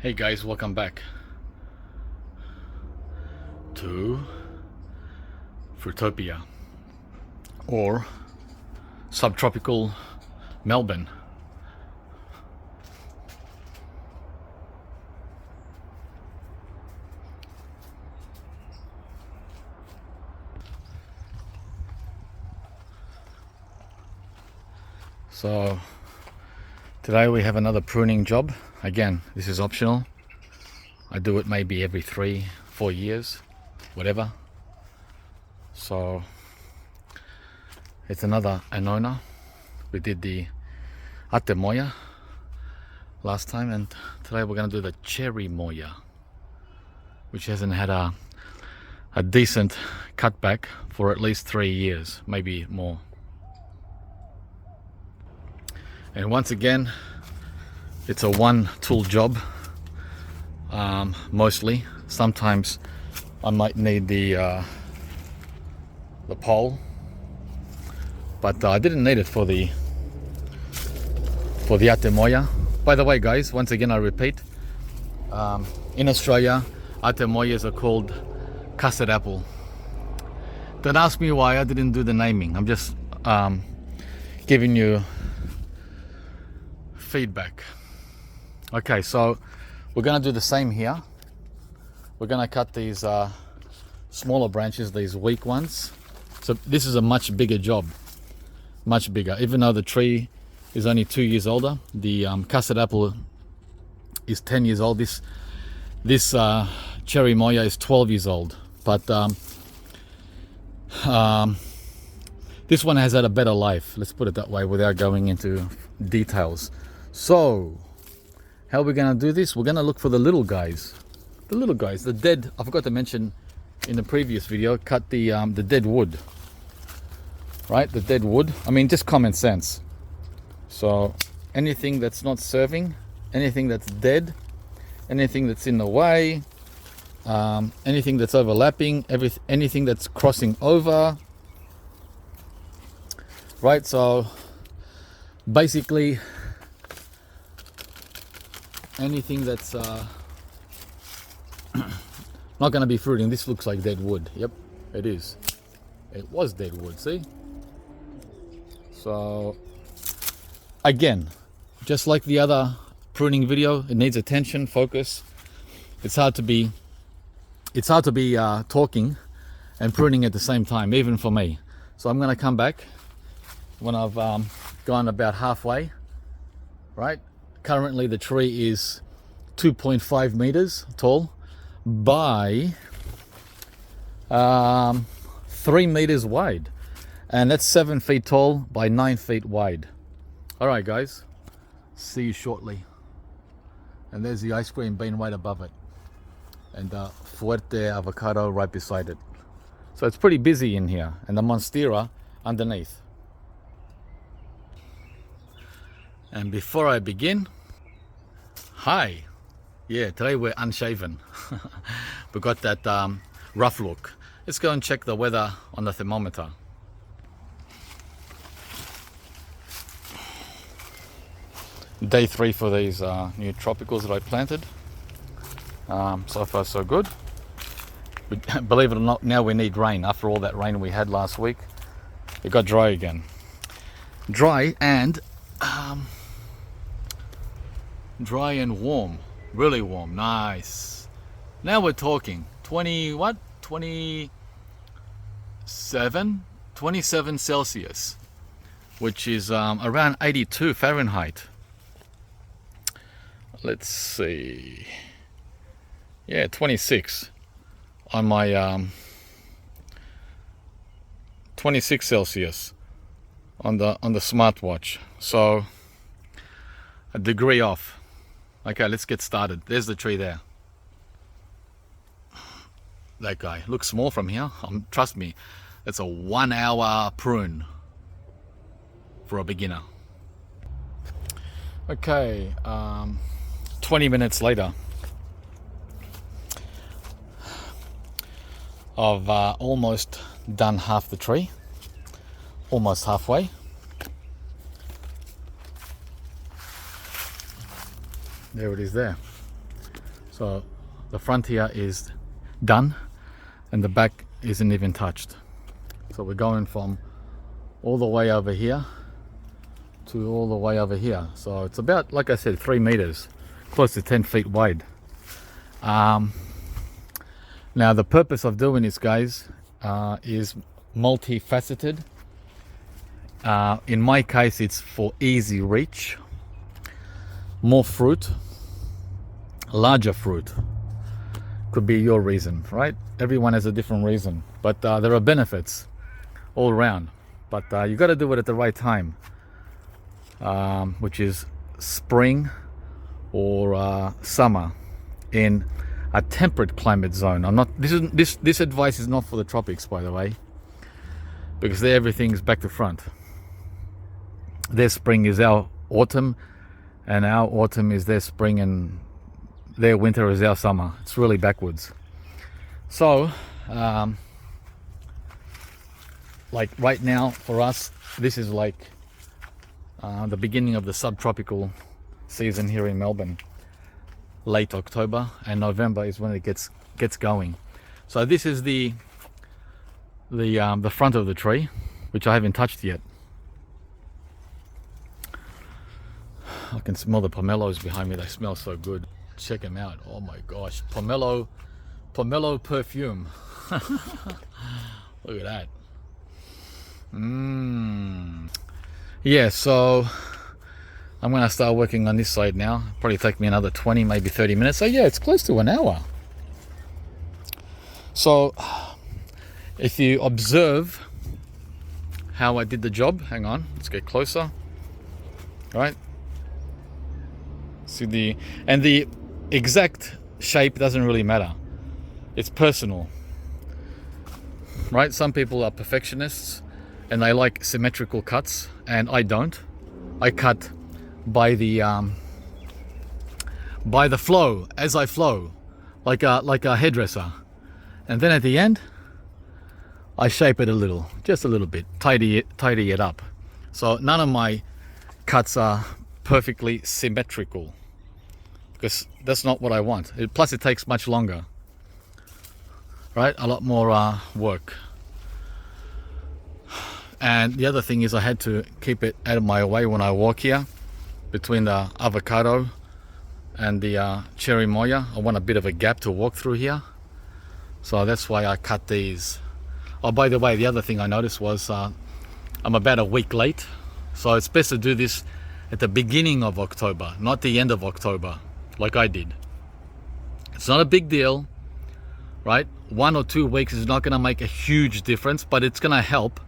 Hey guys, welcome back to Fruitopia or subtropical Melbourne. So today we have another pruning job. Again, this is optional. I do it maybe every 3-4 years, whatever. So it's another Anona. We did the Cherimoya last time, and today we're going to do the Cherimoya, which hasn't had a decent cutback for at least 3 years, maybe more. And once again, it's a one tool job, mostly. Sometimes I might need the pole, but I didn't need it for the Cherimoya. By the way, guys, once again I repeat, in Australia, Cherimoyas are called custard apple. Don't ask me why I didn't do the naming. I'm just giving you feedback. Okay, so we're going to do the same here. We're going to cut these smaller branches, these weak ones. So this is a much bigger job, much bigger. Even though the tree is only 2 years older, the custard apple is 10 years old. This Cherimoya is 12 years old. But this one has had a better life, let's put it that way, without going into details. So how are we going to do this? We're going to look for the little guys. The dead, I forgot to mention in the previous video, cut the dead wood. Right, the dead wood. I mean, just common sense. So anything that's not serving, anything that's dead, anything that's in the way, anything that's overlapping, anything that's crossing over. Right, so basically anything that's not going to be fruiting. This looks like dead wood. Yep, it is. It was dead wood, see? So again, just like the other pruning video, it needs attention, focus. It's hard to be talking and pruning at the same time, even for me. So I'm going to come back when I've gone about halfway. Right, currently the tree is 2.5 meters tall by 3 meters wide, and that's 7 feet tall by 9 feet wide. All right, guys, see you shortly. And there's the ice cream bean right above it, and Fuerte avocado right beside it. So it's pretty busy in here, and the monstera underneath. And before I begin, hi. Yeah, today we're unshaven. We got that rough look. Let's go and check the weather on the thermometer. Day 3 for these new tropicals that I planted. So far so good. Believe it or not, now we need rain. After all that rain we had last week, it got dry again. Dry and warm, really warm. Nice. Now we're talking 27 Celsius, which is around 82 Fahrenheit. Let's see. Yeah, 26 on my 26 Celsius on the smartwatch. So a degree off. Okay, let's get started. There's the tree there. That guy looks small from here. Trust me, it's a 1 hour prune for a beginner. Okay, 20 minutes later, I've almost done half the tree, almost halfway. There it is there. So the front here is done and the back isn't even touched. So we're going from all the way over here to all the way over here. So it's about, like I said, 3 meters, close to 10 feet wide. Now the purpose of doing this, guys, is multifaceted. In my case, it's for easy reach, more fruit, larger fruit. Could be your reason, right? Everyone has a different reason, but there are benefits all around. But you got to do it at the right time, which is spring or summer in a temperate climate zone. I'm not. This advice is not for the tropics, by the way, because there everything's back to front. Their spring is our autumn, and our autumn is their spring, and their winter is our summer. It's really backwards. So, like right now for us, this is like the beginning of the subtropical season here in Melbourne. Late October, and November is when it gets going. So this is the front of the tree, which I haven't touched yet. I can smell the pomelos behind me. They smell so good. Check them out. Oh my gosh, pomelo perfume. Look at that. Yeah, so I'm going to start working on this side now. Probably take me another 20, maybe 30 minutes. So yeah, it's close to an hour. So if you observe how I did the job, hang on, let's get closer. Right? See the exact shape doesn't really matter. It's personal. Right? Some people are perfectionists and they like symmetrical cuts, and I don't. I cut by the flow, as I flow, like a hairdresser, and then at the end I shape it a little, just a little bit, tidy it up. So none of my cuts are perfectly symmetrical, because that's not what I want. Plus it takes much longer, right? A lot more work. And the other thing is I had to keep it out of my way when I walk here between the avocado and the Cherimoya. I want a bit of a gap to walk through here, so that's why I cut these. Oh, by the way, the other thing I noticed was I'm about a week late, so it's best to do this at the beginning of October, not the end of October like I did. It's not a big deal, right? 1 or 2 weeks is not going to make a huge difference, but it's going to help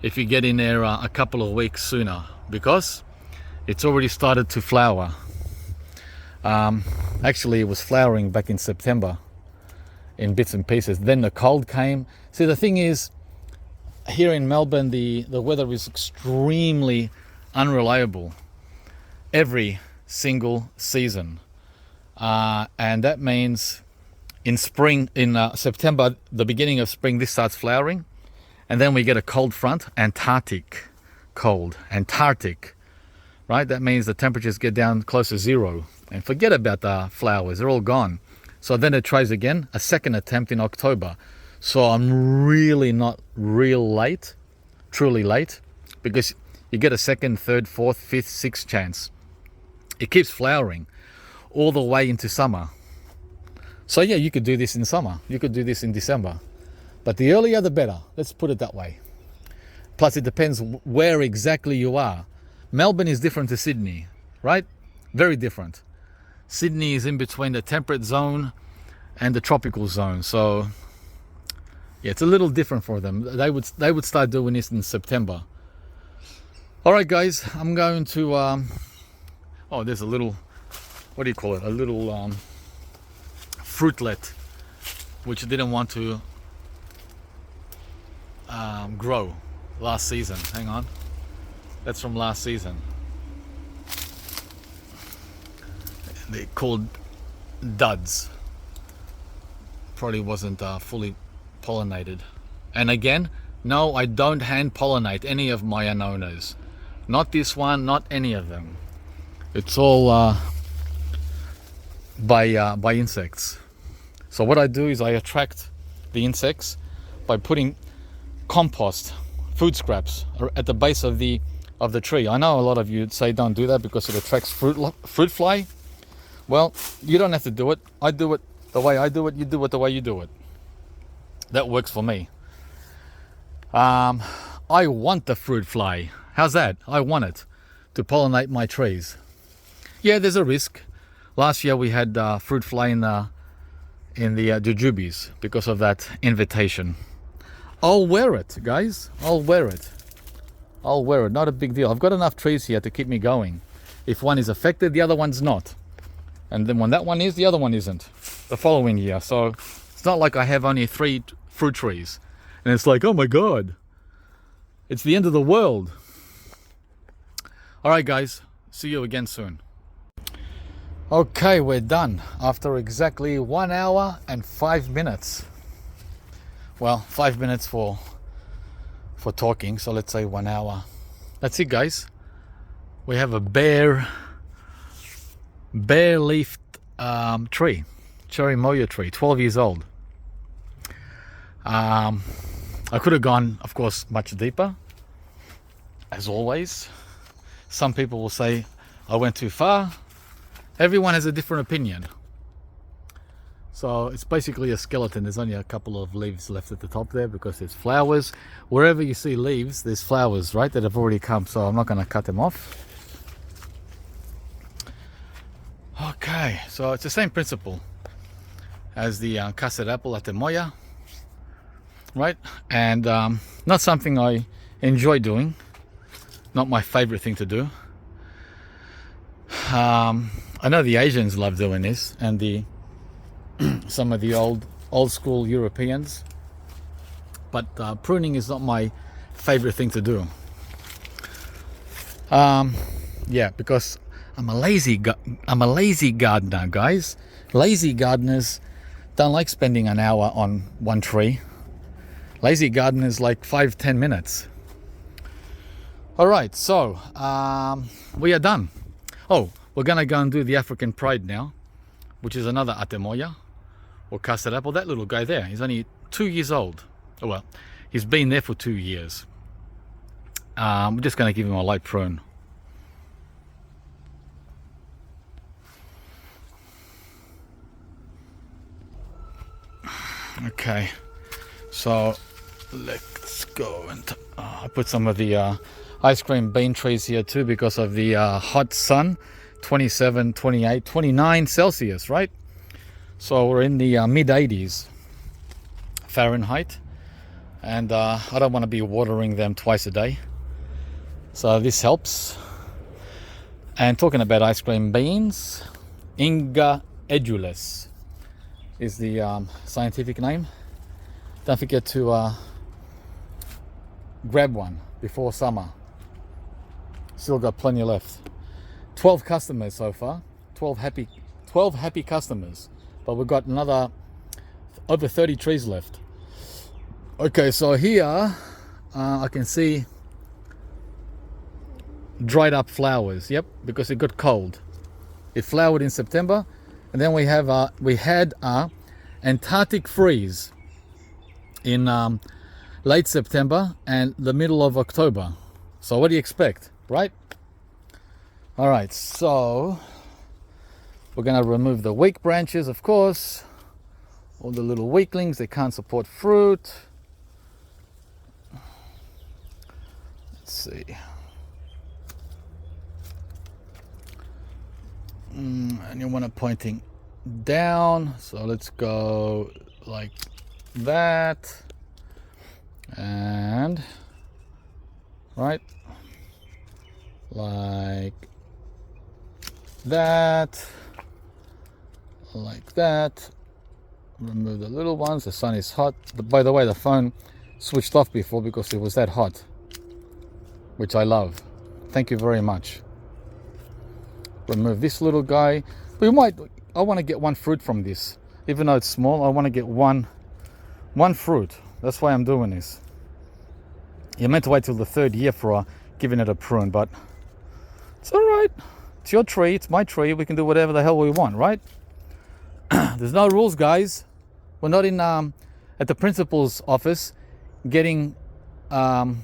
if you get in there a couple of weeks sooner, because it's already started to flower. Actually, it was flowering back in September in bits and pieces. Then the cold came. See, the thing is, here in Melbourne, the weather is extremely unreliable every single season. And that means in spring, in September, the beginning of spring, this starts flowering. And then we get a cold front, Antarctic cold, Antarctic, right? That means the temperatures get down close to zero. And forget about the flowers, they're all gone. So then it tries again, a second attempt in October. So I'm really not truly late, because you get a second, third, fourth, fifth, sixth chance. It keeps flowering all the way into summer. So yeah, you could do this in summer. You could do this in December. But the earlier the better, let's put it that way. Plus it depends where exactly you are. Melbourne is different to Sydney, right? Very different. Sydney is in between the temperate zone and the tropical zone. So yeah, it's a little different for them. They would start doing this in September. All right, guys, I'm going to, oh, there's a little, what do you call it? A little fruitlet, which I didn't want to grow last season. Hang on, that's from last season. They're called duds. Probably wasn't fully pollinated. And again, no, I don't hand pollinate any of my anonas. Not this one, not any of them. It's all by insects. So what I do is I attract the insects by putting compost, food scraps at the base of the tree. I know a lot of you say don't do that because it attracts fruit fly. Well, you don't have to do it. I do it the way I do it. You do it the way you do it. That works for me. I want the fruit fly. How's that? I want it to pollinate my trees. Yeah, there's a risk. Last year we had fruit fly in the jujubes because of that invitation. I'll wear it, guys. I'll wear it. Not a big deal. I've got enough trees here to keep me going. If one is affected, the other one's not. And then when that one is, the other one isn't the following year. So it's not like I have only 3 fruit trees. And it's like, oh my God, it's the end of the world. All right, guys. See you again soon. Okay, we're done after exactly 1 hour and 5 minutes. Well, 5 minutes for talking, so let's say 1 hour. That's it, guys. We have a bare leafed tree, Cherimoya tree, 12 years old. I could have gone, of course, much deeper, as always. Some people will say I went too far. Everyone has a different opinion. So it's basically a skeleton. There's only a couple of leaves left at the top there because there's flowers. Wherever you see leaves, there's flowers, right, that have already come. So I'm not going to cut them off. Okay, so it's the same principle as the custard apple Cherimoya, right? And not something I enjoy doing. Not my favorite thing to do. I know the Asians love doing this, and some of the old school Europeans, but pruning is not my favorite thing to do. Yeah, because I'm a lazy gardener, guys. Lazy gardeners don't like spending an hour on one tree. Lazy gardeners like 5-10 minutes. All right, so we are done. Oh, we're gonna go and do the African Pride now, which is another Cherimoya or custard apple. That little guy there, he's only 2 years old. Oh, well, he's been there for 2 years. We're just gonna give him a light prune. Okay, so let's go and I put some of the ice cream bean trees here too because of the hot sun. 27, 28, 29 Celsius, right? So we're in the mid 80s Fahrenheit, and I don't want to be watering them twice a day, so this helps. And talking about ice cream beans, Inga edulis is the scientific name. Don't forget to grab one before summer. Still got plenty left. 12 customers so far, 12 happy customers, but we've got another over 30 trees left. Okay, so here I can see dried up flowers. Yep, because it got cold. It flowered in September, and then we had a Antarctic freeze in late September and the middle of October. So what do you expect, right? All right, so we're going to remove the weak branches, of course. All the little weaklings, they can't support fruit. Let's see. And you want it pointing down, so let's go like that. And right, like that, like that. Remove the little ones. The sun is hot. By the way, the phone switched off before because it was that hot, which I love. Thank you very much. Remove this little guy. I want to get one fruit from this, even though it's small. I want to get one fruit. That's why I'm doing this. You're meant to wait till the 3rd year for giving it a prune, but it's all right. It's your tree, it's my tree. We can do whatever the hell we want, right? There's no rules, guys. We're not in at the principal's office getting what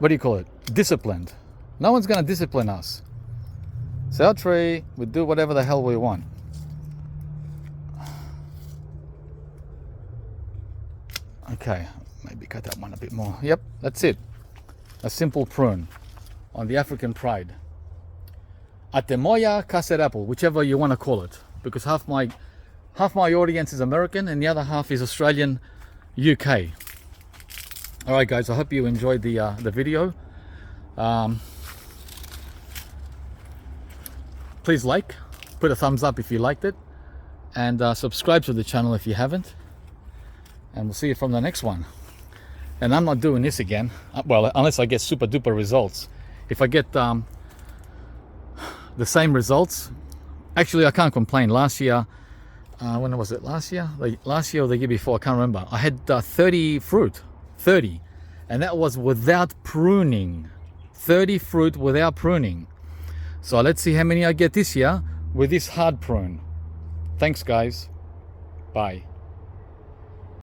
do you call it? Disciplined. No one's gonna discipline us. It's our tree. We do whatever the hell we want. Okay, maybe cut that one a bit more. Yep, that's it. A simple prune on the African Pride. A Cherimoya custard apple, whichever you want to call it, because half my audience is American and the other half is Australian, UK. All right, guys. I hope you enjoyed the video. Please put a thumbs up if you liked it, and subscribe to the channel if you haven't. And we'll see you from the next one. And I'm not doing this again, well, unless I get super duper results. If I get the same results, actually I can't complain. Last year, when was it? Last year or the year before, I can't remember. I had 30 fruit, and that was without pruning. 30 fruit without pruning. So let's see how many I get this year with this hard prune. Thanks, guys. Bye.